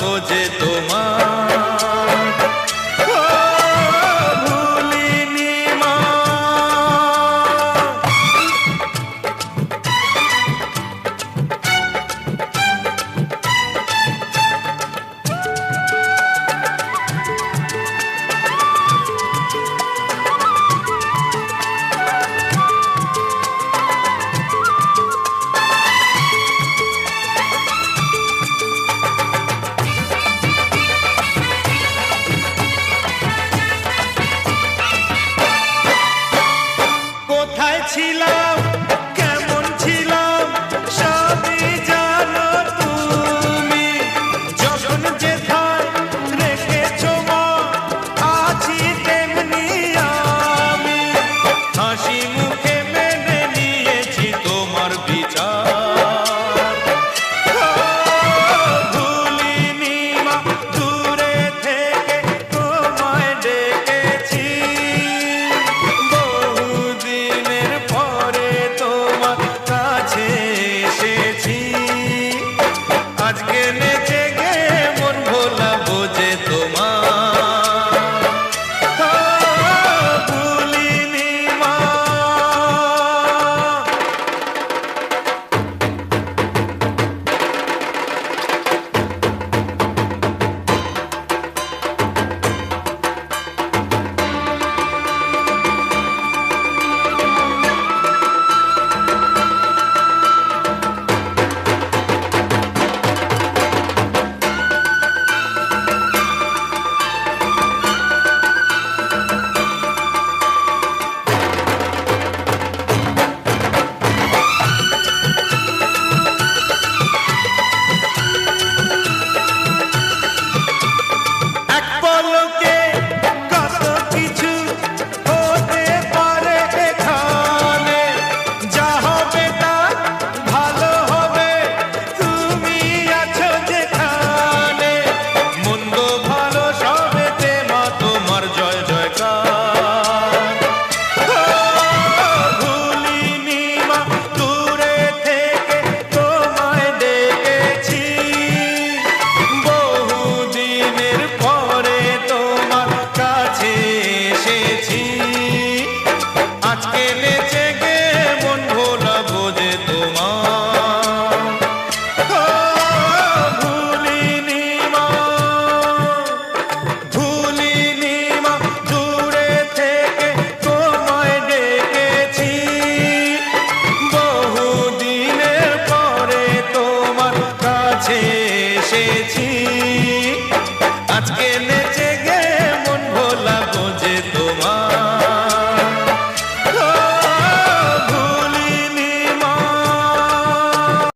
ভোলাবো যে তোমার ভুলিনি মা। কোথায় ছিলাম কেমন ছিলাম সবই জানো তুমি, যখন যেথায় রেখেছো মা আছি তেমনি আমি, হাসি মুখে মেনে নিয়েছি তোমার বিচার। ভুলিনি মা দূরে থেকে তোমায় ডেকেছি, বহুদিনের পরে তোমার কাছে এসেছি, আজকে নেচে গে মন ভোলাবো যে তোমার ভুলিনি মা। এক পলকে কত কিছু হতে পারে এখানে, যা হবে তা ভালো হবে, তুমি আছো যেখানে, মন্দ ভালো সবেতে মা তোমার জয় জয়কার। ভুলিনি মা দূরে থেকে তোমায় ডেকেছি, বহুদিনের পরে তোমার কাছে এসেছি, আজকে নেচে গে মন ভোলাবো যে তোমার ভুলিনি মা। ভুলিনি মা দূরে থেকে তোমায় ডেকেছি, বহুদিনের পরে তোমার কাছে এসেছি, আজকে